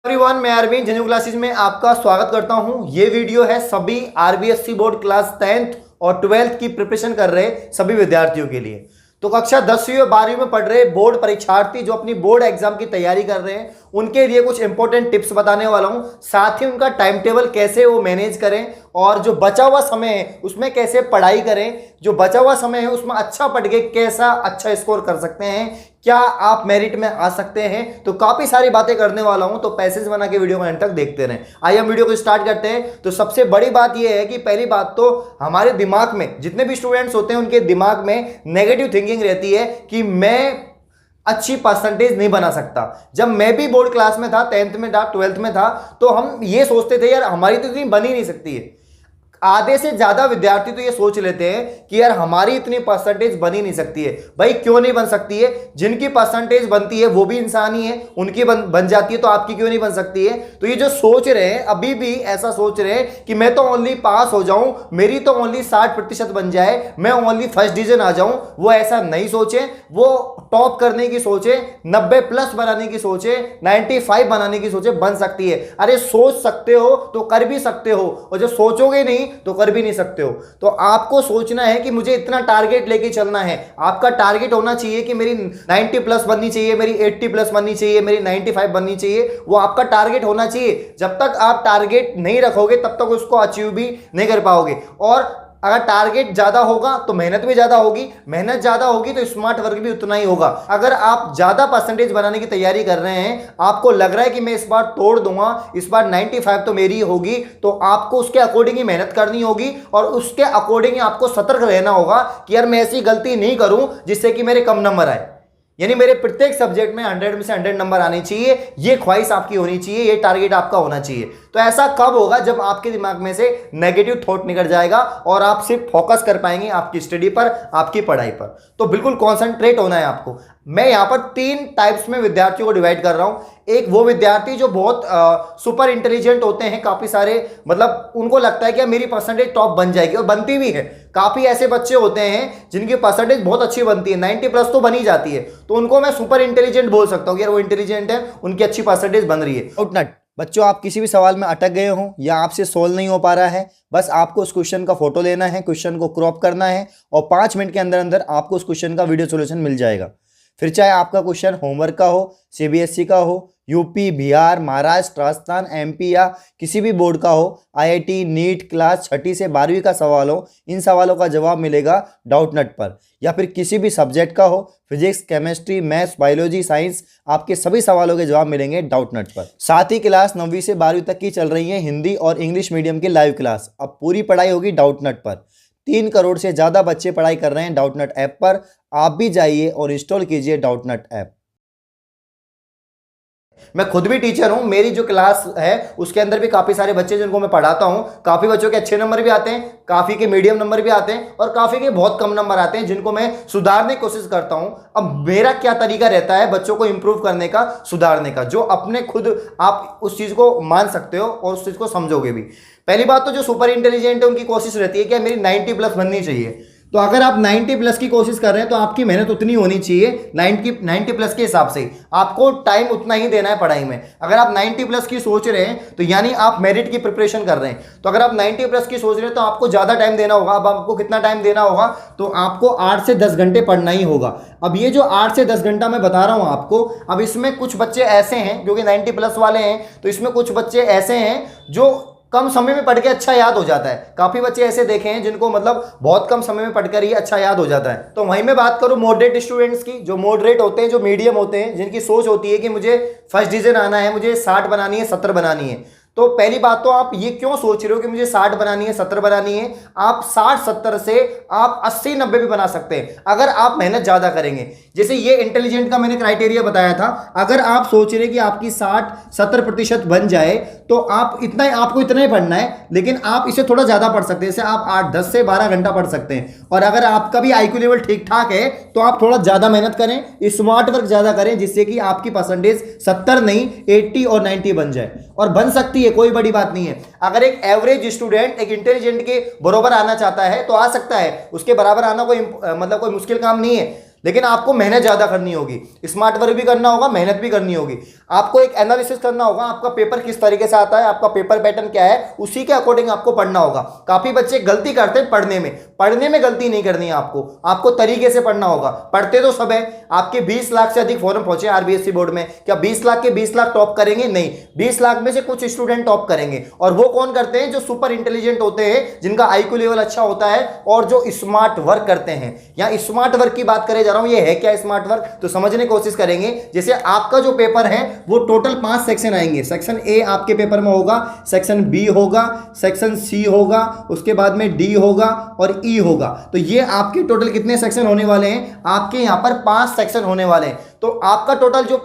Everyone, मैं Arvind जन्यू classes में आपका स्वागत करता हूं। ये वीडियो है सभी आरबीएससी बोर्ड क्लास 10th और 12th की प्रिपरेशन कर रहे सभी विद्यार्थियों के लिए। तो कक्षा 10वीं और 12वीं में पढ़ रहे बोर्ड परीक्षार्थी जो अपनी बोर्ड एग्जाम की तैयारी कर रहे हैं उनके लिए कुछ इंपॉर्टेंट टिप्स बताने वाला हूं। साथ ही उनका टाइम टेबल कैसे वो मैनेज करें और जो बचा हुआ समय है उसमें कैसे पढ़ाई करें, जो बचा हुआ समय है उसमें अच्छा पढ़ के कैसा अच्छा स्कोर कर सकते हैं, क्या आप मेरिट में आ सकते हैं। तो काफी सारी बातें करने वाला हूं, तो पैसेज बना के वीडियो को एंड तक देखते रहें। आइए हम वीडियो को स्टार्ट करते हैं। तो सबसे बड़ी बात यह है कि पहली बात तो हमारे दिमाग में जितने भी स्टूडेंट्स होते हैं उनके दिमाग में नेगेटिव थिंकिंग रहती है कि मैं अच्छी परसेंटेज नहीं बना सकता। जब मैं भी बोर्ड क्लास में था, 10th में था, 12th में था, तो हम ये सोचते थे यार हमारी तो इतनी बन ही नहीं सकती है। आधे से ज्यादा विद्यार्थी तो ये सोच लेते हैं कि यार हमारी इतनी परसेंटेज बन ही नहीं सकती है। भाई क्यों नहीं बन सकती है? जिनकी परसेंटेज बनती है वो भी इंसान ही है, उनकी बन जाती है, तो आपकी क्यों नहीं बन सकती है? तो ये जो सोच रहे हैं अभी भी ऐसा सोच रहे हैं कि मैं तो ओनली पास हो जाऊं, मेरी तो ओनली 60% बन जाए, मैं ओनली फर्स्ट डिवीजन आ जाऊं, वो ऐसा नहीं सोचे। वो टॉप करने की सोचे, 90+ बनाने की सोचे, 95 बनाने की सोचे। बन सकती है। अरे सोच सकते हो तो कर भी सकते हो, और जब सोचोगे नहीं तो कर भी नहीं सकते हो। तो आपको सोचना है कि मुझे इतना टारगेट लेके चलना है। आपका टारगेट होना चाहिए कि मेरी 90+ बननी चाहिए, मेरी 80+ बननी चाहिए, मेरी 95 बननी चाहिए। वो आपका टारगेट होना चाहिए। जब तक आप टारगेट नहीं रखोगे तब तक उसको अचीव भी नहीं कर पाओगे। और अगर टारगेट ज्यादा होगा तो मेहनत भी ज्यादा होगी, मेहनत ज्यादा होगी तो स्मार्ट वर्क भी उतना ही होगा। अगर आप ज्यादा परसेंटेज बनाने की तैयारी कर रहे हैं, आपको लग रहा है कि मैं इस बार तोड़ दूंगा, इस बार 95 तो मेरी होगी, तो आपको उसके अकॉर्डिंग ही मेहनत करनी होगी और उसके अकॉर्डिंग ही आपको सतर्क रहना होगा कि यार मैं ऐसी गलती नहीं करूं जिससे कि मेरे कम नंबर आए। यानी मेरे प्रत्येक सब्जेक्ट में 100 में से 100 नंबर आने चाहिए, ये ख्वाहिश आपकी होनी चाहिए, ये टारगेट आपका होना चाहिए। तो ऐसा कब होगा? जब आपके दिमाग में से नेगेटिव थॉट निकल जाएगा और आप सिर्फ फोकस कर पाएंगे आपकी स्टडी पर, आपकी पढ़ाई पर। तो बिल्कुल कॉन्सेंट्रेट होना है आपको। मैं यहां पर 3 टाइप्स में विद्यार्थियों को डिवाइड कर रहा हूं। एक वो विद्यार्थी जो बहुत सुपर इंटेलिजेंट होते हैं, काफी सारे मतलब उनको लगता है कि मेरी परसेंटेज टॉप बन जाएगी, और बनती भी है। काफी ऐसे बच्चे होते हैं जिनकी परसेंटेज बहुत अच्छी बनती है, 90+ तो बनी जाती है, तो उनको मैं सुपर इंटेलिजेंट बोल सकता हूं कि यार वो इंटेलिजेंट है, उनकी अच्छी परसेंटेज बन रही है। आउटनट बच्चों, आप किसी भी सवाल में अटक गए हो या आपसे सोल्व नहीं हो पा रहा है, बस आपको उस क्वेश्चन का फोटो लेना है, क्वेश्चन को क्रॉप करना है और 5 मिनट के अंदर अंदर आपको उस क्वेश्चन का वीडियो सॉल्यूशन मिल जाएगा। फिर चाहे आपका क्वेश्चन होमवर्क का हो, सीबीएसई का हो, यूपी, बिहार, महाराष्ट्र, राजस्थान, एमपी या किसी भी बोर्ड का हो, आईआईटी, नीट, क्लास 6ठी से 12वीं का सवाल हो, इन सवालों का जवाब मिलेगा डाउटनट पर। या फिर किसी भी सब्जेक्ट का हो, physics, chemistry, maths, biology, science, आपके सभी सवालों के जवाब मिलेंगे डाउटनट पर। साथ ही क्लास 9वीं से 12वीं तक की चल रही है हिंदी और इंग्लिश मीडियम की लाइव क्लास। अब पूरी पढ़ाई होगी डाउटनट पर। 3 करोड़ से ज़्यादा बच्चे पढ़ाई कर रहे हैं डाउटनट ऐप पर। आप भी जाइए और इंस्टॉल कीजिए डाउटनट ऐप। मैं खुद भी टीचर हूं, मेरी जो क्लास है उसके अंदर भी काफी सारे बच्चे जिनको मैं पढ़ाता हूं। काफी बच्चों के अच्छे नंबर भी आते हैं, काफी के मीडियम नंबर भी आते हैं और काफी के बहुत कम नंबर आते हैं, जिनको मैं सुधारने की कोशिश करता हूं। अब मेरा क्या तरीका रहता है बच्चों को इंप्रूव करने का, सुधारने का, जो अपने खुद आप उस चीज को मान सकते हो और उस चीज को समझोगे भी। पहली बात तो जो सुपर इंटेलिजेंट है उनकी कोशिश रहती है कि मेरी 90+ बननी चाहिए। तो अगर आप 90+ की कोशिश कर रहे हैं तो आपकी मेहनत उतनी होनी चाहिए 90+ के हिसाब से। आपको टाइम उतना ही देना है पढ़ाई में। अगर आप 90+ की सोच रहे हैं तो यानी आप मेरिट की प्रिपरेशन कर रहे हैं। तो अगर आप 90+ की सोच रहे हैं तो आपको ज़्यादा टाइम देना होगा। अब आपको कितना टाइम देना होगा? तो आपको 8 से 10 घंटे पढ़ना ही होगा। अब ये जो 8 से 10 घंटा मैं बता रहा हूँ आपको, अब इसमें कुछ बच्चे ऐसे हैं जो कि 90+ वाले हैं, तो इसमें कुछ बच्चे ऐसे हैं जो कम समय में पढ़ के अच्छा याद हो जाता है। काफी बच्चे ऐसे देखे हैं जिनको मतलब बहुत कम समय में पढ़कर ही अच्छा याद हो जाता है। तो वहीं मैं बात करूं मॉडरेट स्टूडेंट्स की, जो मॉडरेट होते हैं, जो मीडियम होते हैं, जिनकी सोच होती है कि मुझे फर्स्ट डिवीजन आना है, मुझे 60 बनानी है, 70 बनानी है। तो पहली बात तो आप ये क्यों सोच रहे हो कि मुझे 60 बनानी है, 70 बनानी है? आप 60-70 से आप 80-90 भी बना सकते हैं अगर आप मेहनत ज्यादा करेंगे। जैसे ये इंटेलिजेंट का मैंने क्राइटेरिया बताया था। अगर आप सोच रहे कि आपकी 60-70% बन जाए तो आप इतना ही, आपको इतना ही पढ़ना है, लेकिन आप इसे थोड़ा ज्यादा पढ़ सकते हैं। जैसे आप 8-10 से 12 घंटा पढ़ सकते हैं। और अगर आपका भी आईक्यू लेवल ठीक ठाक है तो आप थोड़ा ज्यादा मेहनत करें, स्मार्ट वर्क ज्यादा करें, जिससे कि आपकी परसेंटेज 70 नहीं 80 और 90 बन जाए। और बन सकती है, कोई बड़ी बात नहीं है। अगर एक एवरेज स्टूडेंट एक इंटेलिजेंट के बराबर आना चाहता है तो आ सकता है, उसके बराबर आना कोई मतलब कोई मुश्किल काम नहीं है। लेकिन आपको मेहनत ज़्यादा करनी होगी, स्मार्ट वर्क भी करना होगा, मेहनत भी करनी होगी। आपको एक एनालिसिस करना होगा, आपका पेपर किस तरीके से आता है, आपका पेपर पैटर्न क्या है, उसी के अकॉर्डिंग आपको पढ़ना होगा। काफ़ी बच्चे गलती करते हैं पढ़ने में गलती नहीं करनी है आपको तरीके से पढ़ना होगा। पढ़ते तो सब है, आपके 20 लाख से अधिक फॉर्म पहुंचे आरबीएससी बोर्ड में, क्या 20 लाख के 20 लाख टॉप करेंगे? नहीं, 20 लाख में से कुछ स्टूडेंट टॉप करेंगे। और वो कौन करते हैं? जो सुपर इंटेलिजेंट होते हैं, जिनका आईक्यू लेवल अच्छा होता है और जो स्मार्ट वर्क करते हैं। यहां स्मार्ट वर्क की बात करे जा रहा हूं, ये है क्या स्मार्ट वर्क, तो समझने की कोशिश करेंगे। जैसे आपका जो पेपर है वो टोटल 5 सेक्शन आएंगे। सेक्शन ए आपके पेपर में होगा, सेक्शन बी होगा, सेक्शन सी होगा, उसके बाद में डी होगा और ई होगा। तो ये आपके टोटल कितने सेक्शन होने वाले हैं? आपके यहां पर 5 सेक्शन होने वाले हैं। तो आपका टोटल जो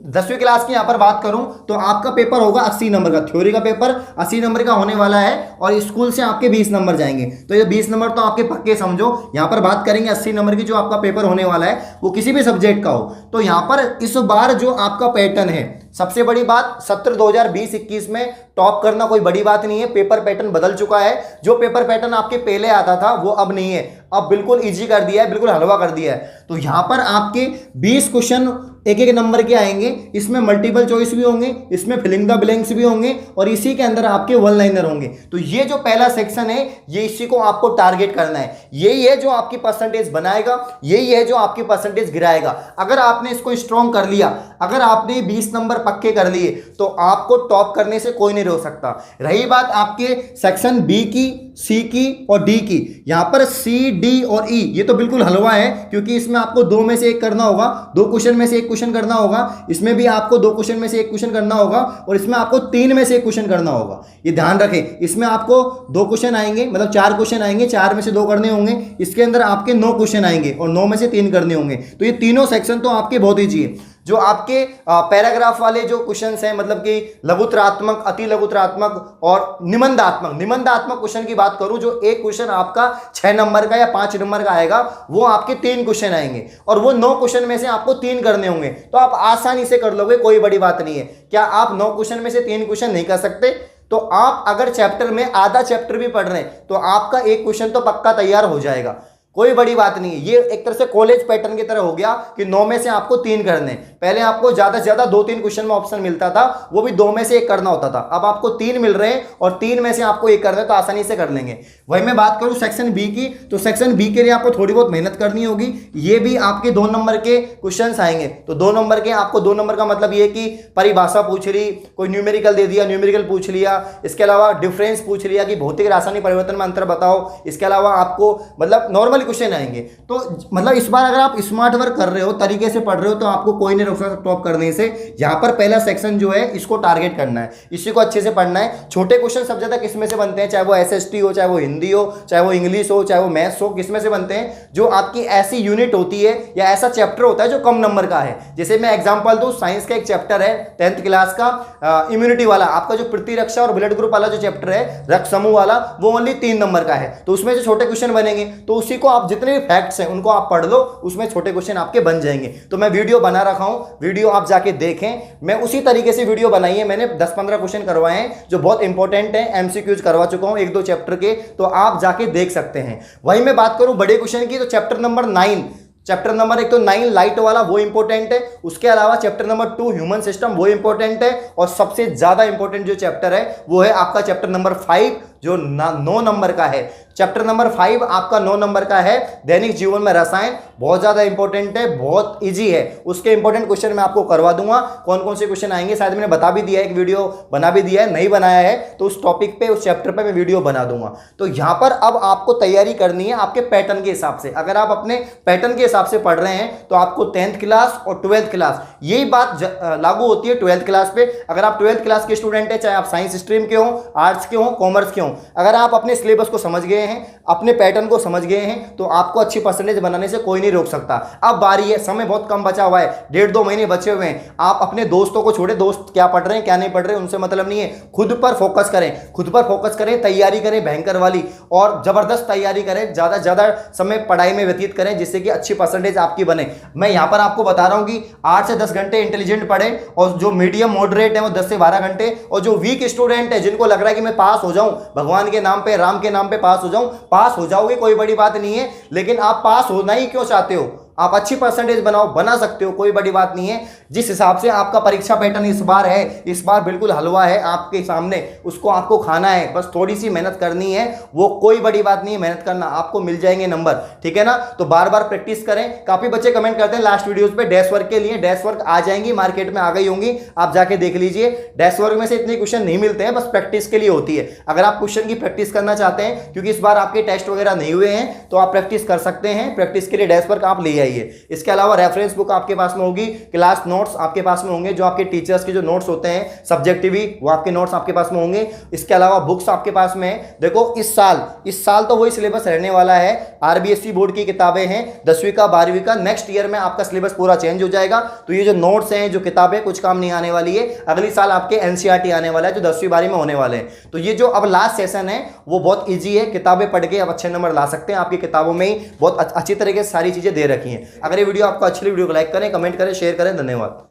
10वीं क्लास की यहां पर बात करूं तो आपका पेपर होगा 80 नंबर का, थ्योरी का पेपर 80 नंबर का होने वाला है और स्कूल से आपके 20 नंबर जाएंगे। तो ये 20 नंबर तो आपके पक्के समझो। यहां पर बात करेंगे 80 नंबर की, जो आपका पेपर होने वाला है वो किसी भी सब्जेक्ट का हो। तो यहां पर इस बार जो आपका पैटर्न है, सबसे बड़ी बात, सत्र 2020-21 में टॉप करना कोई बड़ी बात नहीं है। पेपर पैटर्न बदल चुका है। जो पेपर पैटर्न आपके पहले आता था वो अब नहीं है, अब बिल्कुल इजी कर दिया है, बिल्कुल हलवा कर दिया है। तो यहां पर आपके 20 क्वेश्चन एक एक नंबर के आएंगे, इसमें मल्टीपल चॉइस भी होंगे, इसमें फिलिंग द ब्लैंक्स भी होंगे और इसी के अंदर आपके वन लाइनर होंगे। तो ये जो पहला सेक्शन है, ये इसी को आपको टारगेट करना है। यही है जो आपकी परसेंटेज बनाएगा, यही है जो आपकी परसेंटेज गिराएगा। अगर आपने इसको स्ट्रॉन्ग कर लिया, अगर आपने 20 नंबर पक्के कर लिए, तो आपको टॉप करने से कोई नहीं रोक सकता। रही बात आपके सेक्शन बी की, सी की और डी की, यहां पर सी, डी और ई, ये तो बिल्कुल हलवा है, क्योंकि इसमें आपको 2 में से 1 करना होगा, 2 क्वेश्चन में से 1 क्वेश्चन करना होगा। इसमें भी आपको 2 क्वेश्चन में से 1 क्वेश्चन करना होगा और इसमें आपको 3 में से 1 क्वेश्चन करना होगा। ये ध्यान रखें, इसमें आपको 2 क्वेश्चन आएंगे, मतलब 4 क्वेश्चन आएंगे, 4 में से 2 करने होंगे। इसके अंदर आपके 9 क्वेश्चन आएंगे और 9 में से 3 करने होंगे। तो ये तीनों सेक्शन तो आपके बहुत ईजी है। जो आपके पैराग्राफ वाले जो क्वेश्चंस हैं, मतलब कि लघुत्रात्मक, अति लघुत्रात्मक और निबंधात्मक क्वेश्चन की बात करूं, जो एक क्वेश्चन आपका 6 नंबर का या 5 नंबर का आएगा, वो आपके 3 क्वेश्चन आएंगे और वो 9 क्वेश्चन में से आपको 3 करने होंगे। तो आप आसानी से कर लोगे, कोई बड़ी बात नहीं है। क्या आप 9 क्वेश्चन में से 3 क्वेश्चन नहीं कर सकते? तो आप अगर चैप्टर में आधा चैप्टर भी पढ़ रहे हैं तो आपका एक क्वेश्चन तो पक्का तैयार हो जाएगा, कोई बड़ी बात नहीं है। ये एक तरह से कॉलेज पैटर्न की तरह हो गया कि 9 में से आपको 3 करने। पहले आपको ज्यादा से ज्यादा 2-3 क्वेश्चन में ऑप्शन मिलता था, वो भी 2 में से 1 करना होता था। अब आपको 3 मिल रहे हैं और 3 में से आपको 1 करना है, तो आसानी से कर लेंगे। वही मैं बात करूं सेक्शन बी की, तो सेक्शन बी के लिए आपको थोड़ी बहुत मेहनत करनी होगी। ये भी आपके 2 नंबर के क्वेश्चन आएंगे। तो 2 नंबर के, आपको 2 नंबर का मतलब ये कि परिभाषा पूछ ली, कोई न्यूमेरिकल दे दिया, न्यूमेरिकल पूछ लिया, इसके अलावा डिफरेंस पूछ लिया कि भौतिक रासायनिक परिवर्तन में अंतर बताओ। इसके अलावा आपको मतलब नॉर्मल क्वेश्चन आएंगे। तो मतलब इस बार अगर आप स्मार्ट वर्क कर रहे हो, तरीके से पढ़ रहे हो, तो आपको कोई नहीं रोक सकता टॉप करने से। यहां पर पहला सेक्शन जो है इसको टारगेट करना है, इसी को अच्छे से पढ़ना है। छोटे क्वेश्चन सब ज्यादा किसमें से बनते हैं? चाहे वो एसएसटी हो, चाहे वो हिंदी हो, चाहे वो इंग्लिश हो, चाहे वो मैथ्स हो, किसमें से बनते हैं? जो आपकी ऐसी यूनिट होती है या ऐसा चैप्टर होता है जो कम नंबर का है। जैसे मैं एग्जांपल दूं, साइंस का एक चैप्टर है 10th क्लास का, इम्यूनिटी वाला, आपका जो प्रतिरक्षा और ब्लड ग्रुप वाला जो चैप्टर है, रक्त समूह वाला, वो ओनली 3 नंबर का है। तो उसमें से छोटे क्वेश्चन बनेंगे, तो उसी को आप जितने भी फैक्ट्स हैं उनको आप पढ़ लो, उसमें छोटे क्वेश्चन आपके बन जाएंगे। तो मैं वीडियो बना रखा हूं, वीडियो आप जाके देखें। मैं उसी तरीके से वीडियो बनाई है, मैंने 10-15 क्वेश्चन करवाए हैं जो बहुत इंपॉर्टेंट है, एमसीक्यूज करवा चुका हूं 1-2 चैप्टर के, तो आप जाके देख सकते हैं। वहीं मैं बात करूं बड़े क्वेश्चन की, तो चैप्टर नंबर 9, चैप्टर नंबर 1 तो 9 लाइट वाला, वो इंपॉर्टेंट है। उसके अलावा चैप्टर नंबर 2 ह्यूमन सिस्टम, वो इंपॉर्टेंट है। और सबसे ज्यादा इंपॉर्टेंट जो चैप्टर है वो है आपका चैप्टर नंबर 5, जो 9 नंबर का है। चैप्टर नंबर 5 आपका 9 नंबर का है, दैनिक जीवन में रसायन, बहुत ज्यादा इंपॉर्टेंट है, बहुत इजी है। उसके इंपॉर्टेंट क्वेश्चन मैं आपको करवा दूंगा, कौन कौन से क्वेश्चन आएंगे, शायद मैंने बता भी दिया है, एक वीडियो बना भी दिया है, नहीं बनाया है तो उस टॉपिक पे, उस चैप्टर पे मैं वीडियो बना दूंगा। तो यहां पर अब आपको तैयारी करनी है आपके पैटर्न के हिसाब से। अगर आप अपने पैटर्न के हिसाब से पढ़ रहे हैं तो आपको 10th क्लास और 12th क्लास, यही बात लागू होती है 12th क्लास पे। अगर आप 12th क्लास के स्टूडेंट है, चाहे आप साइंस स्ट्रीम के हो, आर्ट्स के हो, कॉमर्स के हो, अगर आप अपने सिलेबस को समझ गए हैं, अपने पैटर्न को समझ गए हैं, तो आपको अच्छी परसेंटेज बनाने से कोई नहीं रोक सकता। अब बारी है, समय बहुत कम बचा हुआ है, 1.5-2 महीने बचे हुए हैं। आप अपने दोस्तों को छोड़े, दोस्त क्या पढ़ रहे हैं क्या नहीं पढ़ रहे हैं उनसे मतलब नहीं है, खुद पर फोकस करें, खुद पर फोकस करें, तैयारी करें भयंकर वाली, और जबरदस्त तैयारी करें, ज्यादा से ज्यादा समय पढ़ाई में व्यतीत करें, जिससे कि अच्छी परसेंटेज आपकी बने। मैं यहां पर आपको बता रहा हूं कि 8 से 10 घंटे इंटेलिजेंट पढ़े, और जो मीडियम मॉडरेट है वो 10 से 12 घंटे, और जो वीक स्टूडेंट है, जिनको लग रहा है कि मैं पास हो जाऊं, भगवान के नाम पे, राम के नाम पे पास हो जाऊं, पास हो जाओगे, कोई बड़ी बात नहीं है। लेकिन आप पास होना ही क्यों चाहते हो? आप अच्छी परसेंटेज बनाओ, बना सकते हो, कोई बड़ी बात नहीं है। जिस हिसाब से आपका परीक्षा पैटर्न इस बार है, इस बार बिल्कुल हलवा है आपके सामने, उसको आपको खाना है, बस थोड़ी सी मेहनत करनी है, वो कोई बड़ी बात नहीं है, मेहनत करना, आपको मिल जाएंगे नंबर, ठीक है ना। तो बार बार प्रैक्टिस करें। काफी बच्चे कमेंट करते हैं लास्ट वीडियोस पे डेस्क वर्क के लिए, डेस्क वर्क आ जाएंगी, मार्केट में आ गई होंगी, आप जाके देख लीजिए। डेस्क वर्क में से इतने क्वेश्चन नहीं मिलते हैं, बस प्रैक्टिस के लिए होती है। अगर आप क्वेश्चन की प्रैक्टिस करना चाहते हैं, क्योंकि इस बार आपके टेस्ट वगैरह नहीं हुए हैं, तो आप प्रैक्टिस कर सकते हैं। प्रैक्टिस के लिए डेस्क वर्क आप ले आइए। इसके अलावा रेफरेंस बुक आपके पास में होगी, क्लास नोट्स आपके पास में होंगे, जो आपके टीचर्स के जो नोट्स होते हैं सब्जेक्टिव, वो आपके नोट्स आपके पास में होंगे। इसके अलावा बुक्स आपके पास में है। देखो इस साल तो वही सिलेबस रहने वाला है, आरबीएससी बोर्ड की किताबें हैं 10वीं का 12वीं का। नेक्स्ट ईयर में आपका सिलेबस पूरा चेंज हो जाएगा, तो ये जो नोट्स हैं, जो किताबें, कुछ काम नहीं आने वाली है। अगली साल आपके एनसीईआरटी आने वाला है, जो 10वीं 12वीं में होने वाले हैं। तो ये जो अब लास्ट सेशन है वो बहुत ईजी है, किताबें पढ़ के आप अच्छे नंबर ला सकते हैं। आपकी किताबों में ही बहुत अच्छी तरीके से सारी चीजें दे रखी हैं। अगर ये वीडियो आपको अच्छी लगी, वीडियो को लाइक करें, कमेंट करें, शेयर करें। धन्यवाद।